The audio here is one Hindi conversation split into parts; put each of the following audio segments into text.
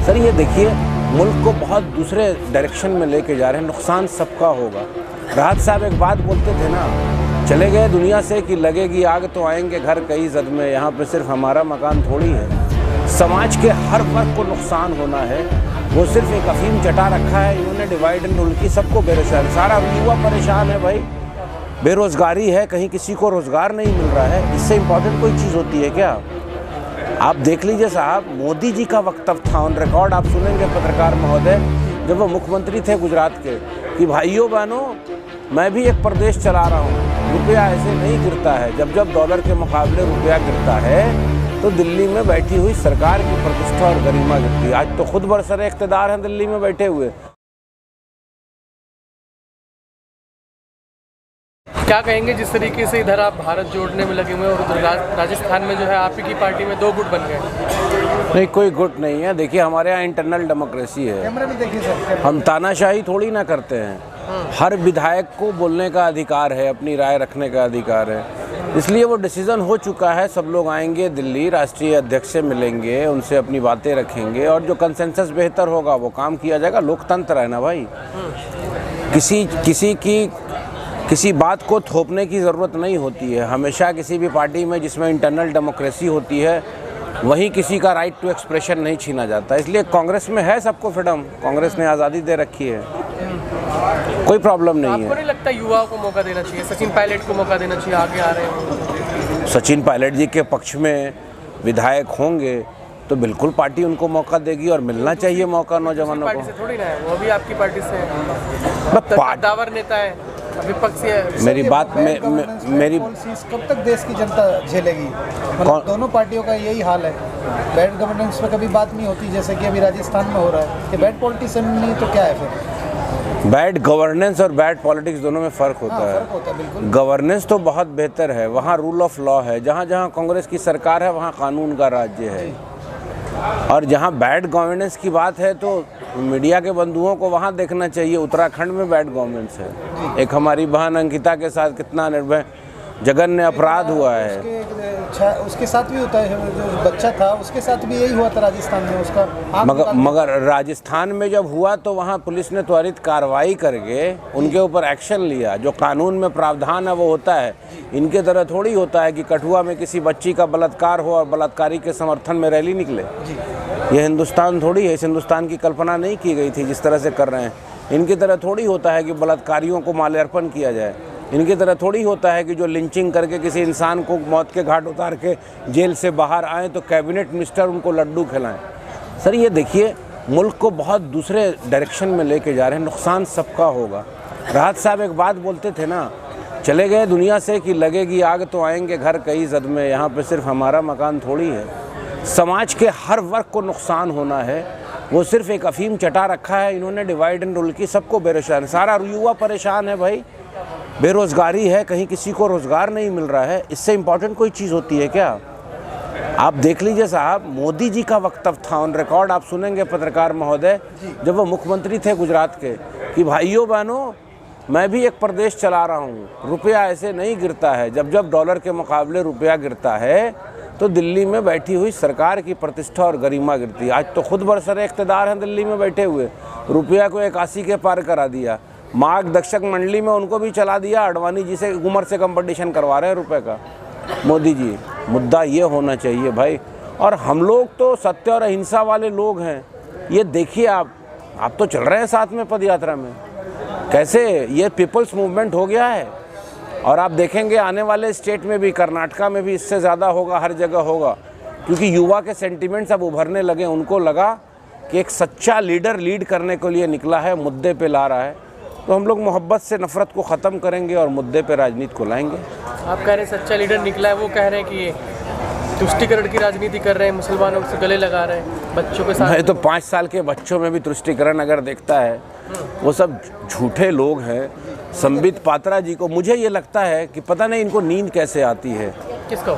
सर ये देखिए, मुल्क को बहुत दूसरे डायरेक्शन में लेके जा रहे हैं, नुकसान सबका होगा। राहत साहब एक बात बोलते थे ना, चले गए दुनिया से कि लगेगी आग तो आएंगे घर कई जद में, यहाँ पे सिर्फ हमारा मकान थोड़ी है। समाज के हर वर्ग को नुकसान होना है, वो सिर्फ एक अफीम चटा रखा है इन्होंने, डिवाइड एंड रूल की, सबको बेरोजगार, सारा युवा परेशान है भाई, बेरोजगारी है, कहीं किसी को रोजगार नहीं मिल रहा है। इससे इम्पोर्टेंट कोई चीज़ होती है क्या? आप देख लीजिए साहब, मोदी जी का वक्तव्य था ऑन रिकॉर्ड, आप सुनेंगे पत्रकार महोदय जब वो मुख्यमंत्री थे गुजरात के, कि भाइयों बहनों मैं भी एक प्रदेश चला रहा हूँ, रुपया ऐसे नहीं गिरता है, जब जब डॉलर के मुकाबले रुपया गिरता है तो दिल्ली में बैठी हुई सरकार की प्रतिष्ठा और गरिमा गिरती है। आज तो खुद बरसर इख्तिदार हैं दिल्ली में बैठे हुए। क्या कहेंगे जिस तरीके से इधर आप भारत जोड़ने में लगे हुए हैं और उधर राजस्थान में जो है आप ही की पार्टी में दो गुट बन गए? नहीं, कोई गुट नहीं है। देखिए हमारे यहाँ इंटरनल डेमोक्रेसी है, हम तानाशाही थोड़ी ना करते हैं। हर विधायक को बोलने का अधिकार है, अपनी राय रखने का अधिकार है, इसलिए वो डिसीज़न हो चुका है। सब लोग आएंगे दिल्ली, राष्ट्रीय अध्यक्ष से मिलेंगे, उनसे अपनी बातें रखेंगे और जो कंसेंसस बेहतर होगा वो काम किया जाएगा। लोकतंत्र है ना भाई, किसी बात को थोपने की ज़रूरत नहीं होती है। हमेशा किसी भी पार्टी में जिसमें इंटरनल डेमोक्रेसी होती है वहीं किसी का राइट टू एक्सप्रेशन नहीं छीना जाता। इसलिए कांग्रेस में है सबको फ्रीडम, कांग्रेस ने आज़ादी दे रखी है, कोई प्रॉब्लम नहीं है। आपको नहीं लगता युवाओं को मौका देना चाहिए, सचिन पायलट को मौका देना चाहिए, आगे आ रहे हैं? सचिन पायलट जी के पक्ष में विधायक होंगे तो बिल्कुल पार्टी उनको मौका देगी और मिलना चाहिए मौका नौजवानों को। पार्टी से थोड़ी ना है, वो भी आपकी पार्टी से है, दावर नेता है, विपक्ष है। मेरी बात मेरी कब तक देश की जनता झेलेगी? मतलब दोनों पार्टियों का यही हाल है, बैड गवर्नेंस पे कभी बात नहीं होती, जैसे कि अभी राजस्थान में हो रहा है। कि बैड पॉलिटिशियन नहीं तो क्या है फिर? बैड गवर्नेंस और बैड पॉलिटिक्स दोनों में फ़र्क होता है। फ़र्क होता है बिल्कुल। गवर्नेंस तो बहुत बेहतर है, वहाँ रूल ऑफ लॉ है, जहाँ जहाँ कांग्रेस की सरकार है वहाँ कानून का राज्य है। और जहाँ बैड गवर्नेंस की बात है तो मीडिया के बंधुओं को वहाँ देखना चाहिए। उत्तराखंड में बैड गवर्नेंस है, एक हमारी बहन अंकिता के साथ कितना निर्भय जघन्य अपराध हुआ है। उसके साथ भी होता है, जो बच्चा था उसके साथ भी यही हुआ था राजस्थान में उसका। मगर राजस्थान में जब हुआ तो वहाँ पुलिस ने त्वरित कार्रवाई करके उनके ऊपर एक्शन लिया। जो कानून में प्रावधान है वो होता है। इनके तरह थोड़ी होता है कि कठुआ में किसी बच्ची का बलात्कार हो और बलात्कारी के समर्थन में रैली निकले। ये हिंदुस्तान थोड़ी है, इस हिंदुस्तान की कल्पना नहीं की गई थी जिस तरह से कर रहे हैं। इनकी तरह थोड़ी होता है कि बलात्कारियों को माल्यार्पण किया जाए। इनकी तरह थोड़ी होता है कि जो लिंचिंग करके किसी इंसान को मौत के घाट उतार के जेल से बाहर आए तो कैबिनेट मिनिस्टर उनको लड्डू खिलाएं। सर ये देखिए, मुल्क को बहुत दूसरे डायरेक्शन में लेके जा रहे हैं, नुकसान सबका होगा। राहत साहब एक बात बोलते थे ना, चले गए दुनिया से कि लगेगी आग तो आएंगे घर कई जद में, यहाँ पे सिर्फ हमारा मकान थोड़ी है। समाज के हर वर्ग को नुकसान होना है, वो सिर्फ एक अफीम चटा रखा है इन्होंने, डिवाइड एंड रूल की, सबको बेरोजगार, सारा युवा परेशान है भाई, बेरोजगारी है, कहीं किसी को रोजगार नहीं मिल रहा है। इससे इम्पोर्टेंट कोई चीज़ होती है क्या? आप देख लीजिए साहब, मोदी जी का वक्तव्य था ऑन रिकॉर्ड, आप सुनेंगे पत्रकार महोदय जब वो मुख्यमंत्री थे गुजरात के, कि भाइयों बहनों मैं भी एक प्रदेश चला रहा हूँ, रुपया ऐसे नहीं गिरता है, जब जब डॉलर के मुकाबले रुपया गिरता है तो दिल्ली में बैठी हुई सरकार की प्रतिष्ठा और गरिमा गिरती है। आज तो खुद बरसर इख्तिदार हैं दिल्ली में बैठे हुए, रुपया को 81 के पार करा दिया। मार्गदर्शक मंडली में उनको भी चला दिया, अडवाणी जी से उम्र से कंपटीशन करवा रहे हैं रुपए का मोदी जी। मुद्दा ये होना चाहिए भाई। और हम लोग तो सत्य और अहिंसा वाले लोग हैं। ये देखिए आप तो चल रहे हैं साथ में पद यात्रा में, कैसे ये पीपल्स मूवमेंट हो गया है। और आप देखेंगे आने वाले स्टेट में भी, कर्नाटका में भी इससे ज़्यादा होगा, हर जगह होगा, क्योंकि युवा के सेंटिमेंट्स अब उभरने लगे। उनको लगा कि एक सच्चा लीडर लीड करने के लिए निकला है, मुद्दे पे ला रहा है, तो हम लोग मोहब्बत से नफरत को ख़त्म करेंगे और मुद्दे पे राजनीति को लाएंगे। आप कह रहे हैं सच्चा लीडर निकला है, वो कह रहे हैं कि तुष्टिकरण की राजनीति कर रहे हैं, मुसलमानों से गले लगा रहे हैं, बच्चों के साथ। मैं तो 5 साल के बच्चों में भी तुष्टिकरण अगर देखता है, वो सब झूठे लोग हैं। संबित पात्रा जी को मुझे ये लगता है कि पता नहीं इनको नींद कैसे आती है। किसको?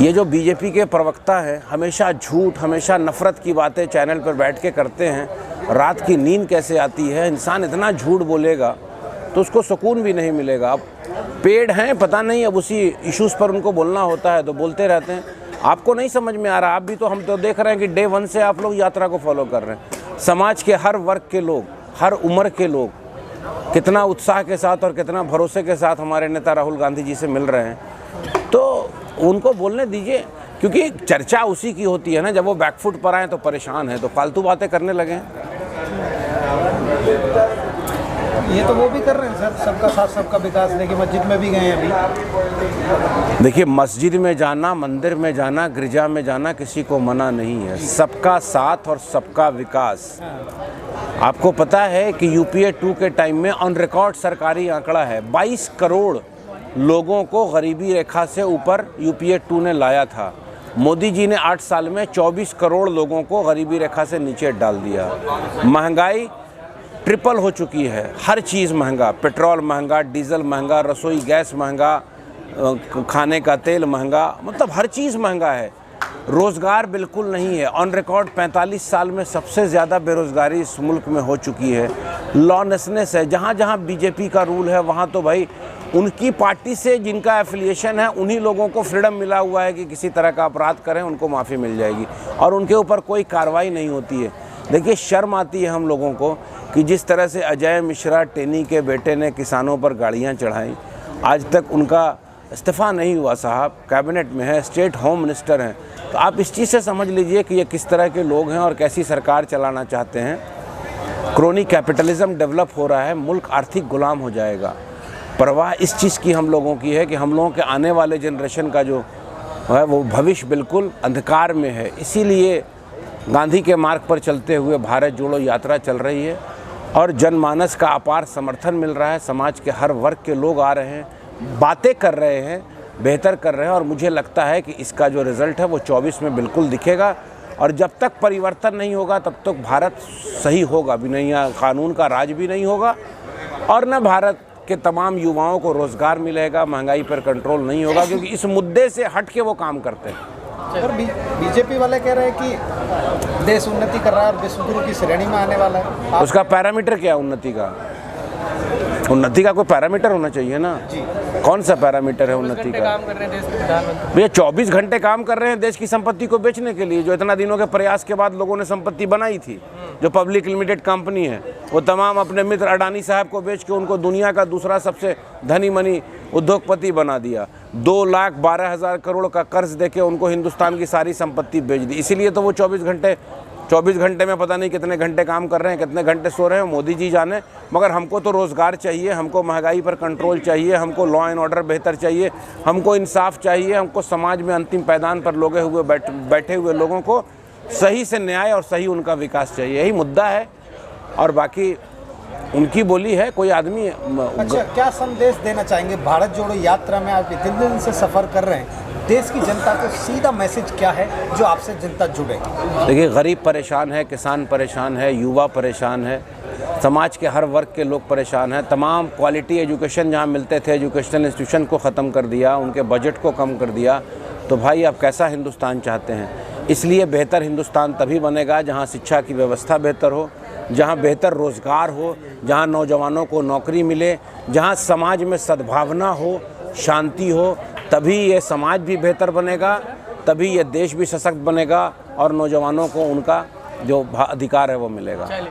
ये जो बीजेपी के प्रवक्ता हैं, हमेशा झूठ, हमेशा नफरत की बातें चैनल पर बैठ के करते हैं। रात की नींद कैसे आती है? इंसान इतना झूठ बोलेगा तो उसको सुकून भी नहीं मिलेगा। अब पेड़ हैं, पता नहीं, अब उसी इश्यूज़ पर उनको बोलना होता है तो बोलते रहते हैं। आपको नहीं समझ में आ रहा, आप भी तो, हम तो देख रहे हैं कि डे 1 से आप लोग यात्रा को फॉलो कर रहे हैं। समाज के हर वर्ग के लोग, हर उम्र के लोग कितना उत्साह के साथ और कितना भरोसे के साथ हमारे नेता राहुल गांधी जी से मिल रहे हैं, तो उनको बोलने दीजिए, क्योंकि चर्चा उसी की होती है ना। जब वो बैकफुट पर आए तो परेशान है, तो फालतू बातें करने लगे हैं। ये तो वो भी कर रहे हैं सर, सबका साथ सबका विकास, लेकिन मस्जिद में भी गए हैं अभी। देखिए, मस्जिद में जाना, मंदिर में जाना, गिरजा में जाना किसी को मना नहीं है। सबका साथ और सबका विकास। आपको पता है कि यूपीए 2 के टाइम में ऑन रिकॉर्ड सरकारी आंकड़ा है, 22 करोड़ लोगों को गरीबी रेखा से ऊपर यूपीए 2 ने लाया था। मोदी जी ने 8 साल में 24 करोड़ लोगों को गरीबी रेखा से नीचे डाल दिया। महंगाई ट्रिपल हो चुकी है, हर चीज़ महंगा, पेट्रोल महंगा, डीजल महंगा, रसोई गैस महंगा, खाने का तेल महंगा, मतलब हर चीज़ महंगा है। रोज़गार बिल्कुल नहीं है। ऑन रिकॉर्ड 45 साल में सबसे ज़्यादा बेरोज़गारी इस मुल्क में हो चुकी है। लॉलेसनेस है। जहाँ जहाँ बीजेपी का रूल है वहाँ तो भाई उनकी पार्टी से जिनका एफिलिएशन है उन्हीं लोगों को फ्रीडम मिला हुआ है कि किसी तरह का अपराध करें उनको माफ़ी मिल जाएगी, और उनके ऊपर कोई कार्रवाई नहीं होती है। देखिए, शर्म आती है हम लोगों को कि जिस तरह से अजय मिश्रा टेनी के बेटे ने किसानों पर गाड़ियाँ चढ़ाई, आज तक उनका इस्तीफ़ा नहीं हुआ। साहब कैबिनेट में है, स्टेट होम मिनिस्टर हैं। तो आप इस चीज़ से समझ लीजिए कि ये किस तरह के लोग हैं और कैसी सरकार चलाना चाहते हैं। क्रोनी कैपिटलिज्म डेवलप हो रहा है, मुल्क आर्थिक गुलाम हो जाएगा। परवाह इस चीज़ की हम लोगों की है कि हम लोगों के आने वाले जनरेशन का जो है वो भविष्य बिल्कुल अंधकार में है। इसीलिए गांधी के मार्ग पर चलते हुए भारत जोड़ो यात्रा चल रही है और जनमानस का अपार समर्थन मिल रहा है। समाज के हर वर्ग के लोग आ रहे हैं, बातें कर रहे हैं, बेहतर कर रहे हैं, और मुझे लगता है कि इसका जो रिज़ल्ट है वो 24 में बिल्कुल दिखेगा। और जब तक परिवर्तन नहीं होगा तब तक भारत सही होगा भी नहीं, यहाँ कानून का राज भी नहीं होगा, और न भारत के तमाम युवाओं को रोज़गार मिलेगा, महंगाई पर कंट्रोल नहीं होगा, क्योंकि इस मुद्दे से हट के वो काम करते हैं। और बीजेपी वाले कह रहे हैं कि देश उन्नति कर रहा है और विश्व गुरु की श्रेणी में आने वाला है। उसका पैरामीटर क्या है उन्नति का? उन्नति का कोई पैरामीटर होना चाहिए ना। कौन सा पैरामीटर है उन्नति का? काम कर रहे हैं देश के प्रधानमंत्री भैया 24 घंटे काम कर रहे हैं देश की संपत्ति को बेचने के लिए, जो इतना दिनों के प्रयास के बाद लोगों ने संपत्ति बनाई थी। जो पब्लिक लिमिटेड कंपनी है वो तमाम अपने मित्र अडानी साहब को बेच के उनको दुनिया का दूसरा सबसे धनी मनी उद्योगपति बना दिया। 2,12,000 करोड़ का कर्ज देके उनको हिंदुस्तान की सारी संपत्ति बेच दी। इसीलिए तो वो 24 घंटे में पता नहीं कितने घंटे काम कर रहे हैं, कितने घंटे सो रहे हैं, मोदी जी जाने। मगर हमको तो रोज़गार चाहिए, हमको महंगाई पर कंट्रोल चाहिए, हमको लॉ एंड ऑर्डर बेहतर चाहिए, हमको इंसाफ चाहिए, हमको समाज में अंतिम पैदान पर बैठे हुए लोगों को सही से न्याय और सही उनका विकास चाहिए। यही मुद्दा है, और बाकी उनकी बोली है। कोई आदमी अच्छा, क्या संदेश देना चाहेंगे भारत जोड़ो यात्रा में? आप इतने दिन से सफ़र कर रहे हैं, देश की जनता को सीधा मैसेज क्या है जो आपसे जनता जुड़े? देखिए, गरीब परेशान है, किसान परेशान है, युवा परेशान है, समाज के हर वर्ग के लोग परेशान हैं। तमाम क्वालिटी एजुकेशन जहाँ मिलते थे, एजुकेशनल इंस्टीट्यूशन को ख़त्म कर दिया, उनके बजट को कम कर दिया। तो भाई आप कैसा हिंदुस्तान चाहते हैं? इसलिए बेहतर हिंदुस्तान तभी बनेगा जहाँ शिक्षा की व्यवस्था बेहतर हो, जहाँ बेहतर रोज़गार हो, जहाँ नौजवानों को नौकरी मिले, जहाँ समाज में सद्भावना हो, शांति हो। तभी ये समाज भी बेहतर बनेगा, तभी ये देश भी सशक्त बनेगा, और नौजवानों को उनका जो अधिकार है वो मिलेगा।